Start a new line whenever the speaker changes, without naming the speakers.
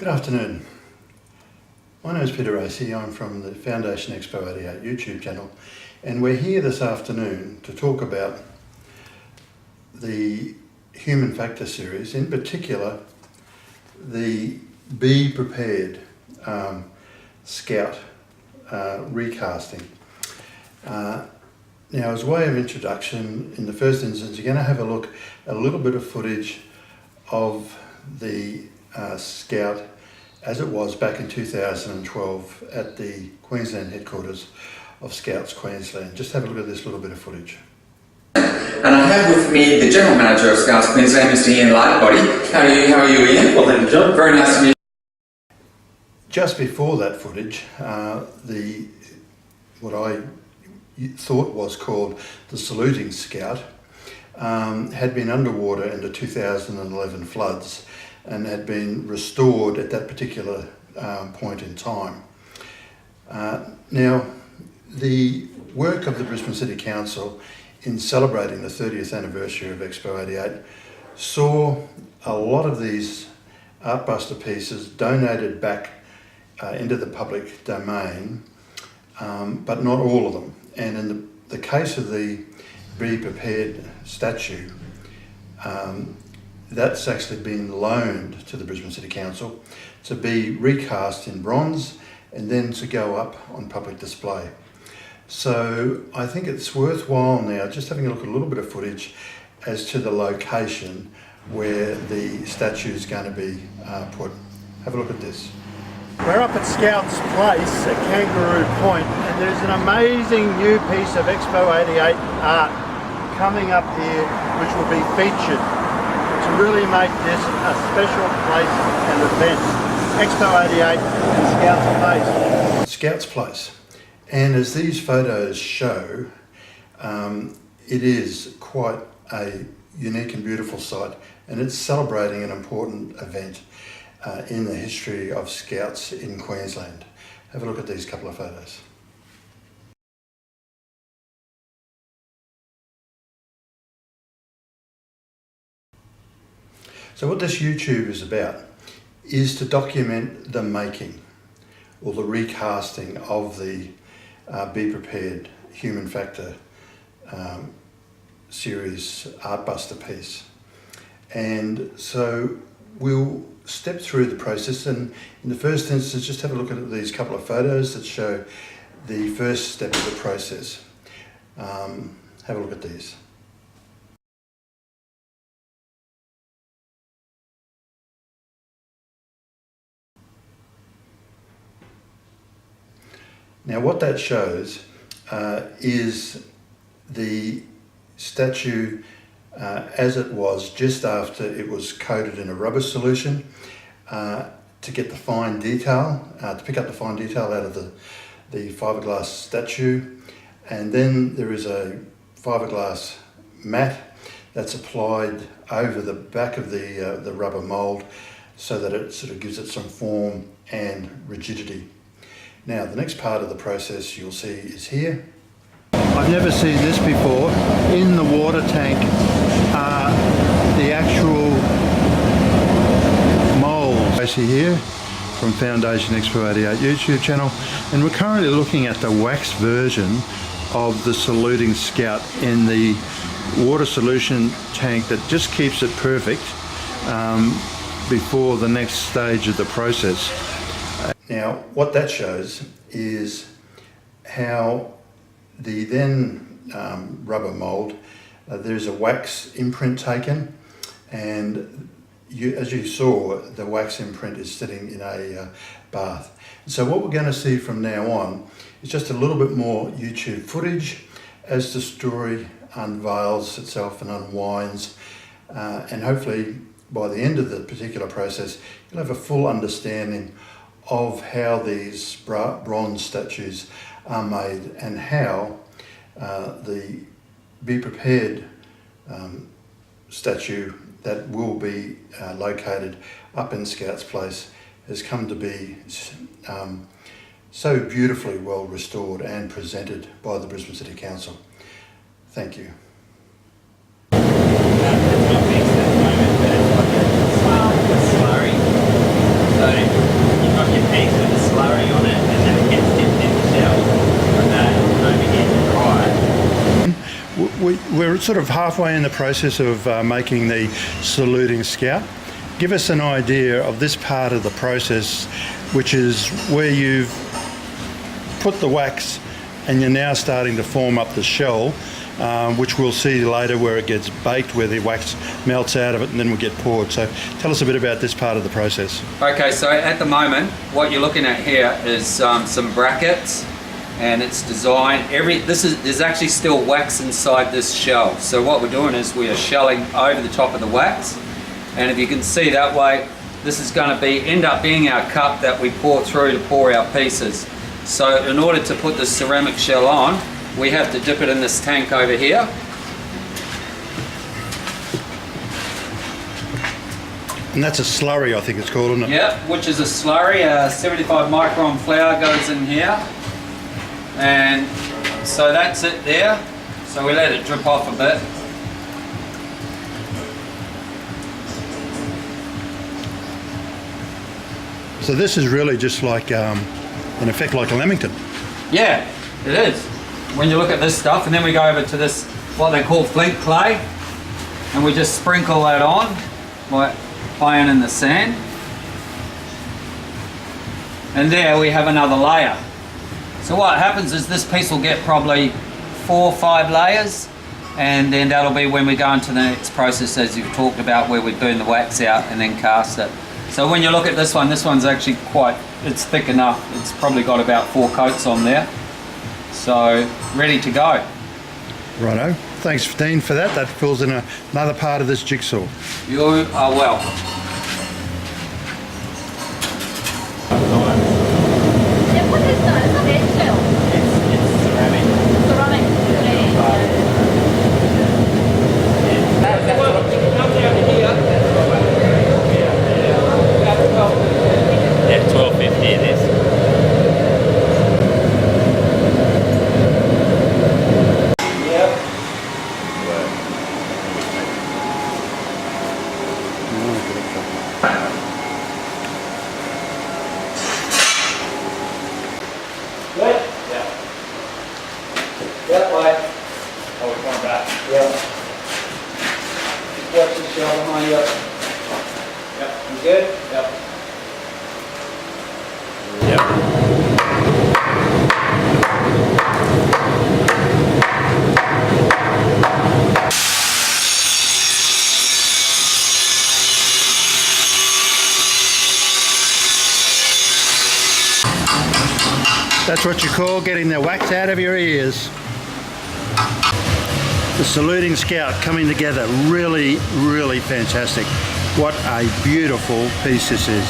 Good afternoon. My name is Peter Racy. I'm from the Foundation Expo 88 YouTube channel, and we're here this afternoon to talk about the Human Factor series, in particular the Be Prepared Scout recasting. Now, as a way of introduction, in the first instance, you're going to have a look at a little bit of footage of the Scout as it was back in 2012 at the Queensland headquarters of Scouts Queensland. Just have a look at this little bit of footage.
And I have with me the General Manager of Scouts Queensland, Mr. Ian Lightbody. How are you, Ian?
Well, thank you, John.
Very nice to meet you.
Just before that footage, what I thought was called the Saluting Scout had been underwater in the 2011 floods and had been restored at that particular point in time. Now, the work of the Brisbane City Council in celebrating the 30th anniversary of Expo 88 saw a lot of these Artbuster pieces donated back into the public domain, but not all of them. And in the case of the Be Prepared statue, that's actually been loaned to the Brisbane City Council to be recast in bronze and then to go up on public display. So I think it's worthwhile now just having a look at a little bit of footage as to the location where the statue is going to be put. Have a look at this. We're up at Scouts Place at Kangaroo Point, and there's an amazing new piece of Expo 88 art coming up here which will be featured to really make this a special place and event. Expo 88 and Scouts Place. Scouts Place. And as these photos show, it is quite a unique and beautiful site, and it's celebrating an important event in the history of Scouts in Queensland. Have a look at these couple of photos. So what this YouTube is about is to document the making or the recasting of the Be Prepared Human Factor series Artbuster piece. And so we'll step through the process, and in the first instance just have a look at these couple of photos that show the first step of the process. Have a look at these. Now what that shows is the statue as it was just after it was coated in a rubber solution to get the fine detail, to pick up the fine detail out of the fiberglass statue. And then there is a fiberglass mat that's applied over the back of the rubber mould so that it sort of gives it some form and rigidity. Now, the next part of the process you'll see is here. I've never seen this before. In the water tank are the actual moulds. I see here from Foundation Expo 88 YouTube channel, and we're currently looking at the wax version of the Saluting Scout in the water solution tank that just keeps it perfect before the next stage of the process. Now, what that shows is how the then rubber mould, there's a wax imprint taken, and as you saw, the wax imprint is sitting in a bath. So what we're going to see from now on is just a little bit more YouTube footage as the story unveils itself and unwinds, and hopefully by the end of the particular process you'll have a full understanding of how these bronze statues are made and how the Be Prepared statue that will be located up in Scouts Place has come to be so beautifully well restored and presented by the Brisbane City Council. Thank you.
Sorry.
we're sort of halfway in the process of making the saluting scout. Give us an idea of this part of the process, which is where you've put the wax and you're now starting to form up the shell, which we'll see later where it gets baked, where the wax melts out of it and then will get poured. So tell us a bit about this part of the process.
Okay, so at the moment what you're looking at here is some brackets, and it's designed, there's actually still wax inside this shell. So what we're doing is we are shelling over the top of the wax, and if you can see that way, this is going to end up being our cup that we pour through to pour our pieces. So in order to put the ceramic shell on, we have to dip it in this tank over here.
And that's a slurry, I think it's called, isn't it?
Yep, which is a slurry. 75 micron flour goes in here. And so that's it there. So we let it drip off a bit.
So this is really just like, in effect, like a Lamington.
Yeah, it is. When you look at this stuff, and then we go over to this, what they call flint clay, and we just sprinkle that on by playing in the sand. And there we have another layer. So what happens is this piece will get probably 4 or 5 layers, and then that'll be when we go into the next process, as you've talked about, where we burn the wax out and then cast it. So when you look at this one's actually it's thick enough. It's probably got about 4 coats on there. So ready to go.
Righto. Thanks, Dean, for that. That fills in another part of this jigsaw.
You are welcome.
Yeah, what is that? Is that eggshell?
It's ceramic.
Ceramic.
Yeah, 12.50 it is.
That way.
Oh, we're going back.
Yep. Watch the shell behind you.
Yep.
You good?
Yep. Yep.
That's what you call getting the wax out of your ears. The saluting scout coming together, really, really fantastic. What a beautiful piece this is.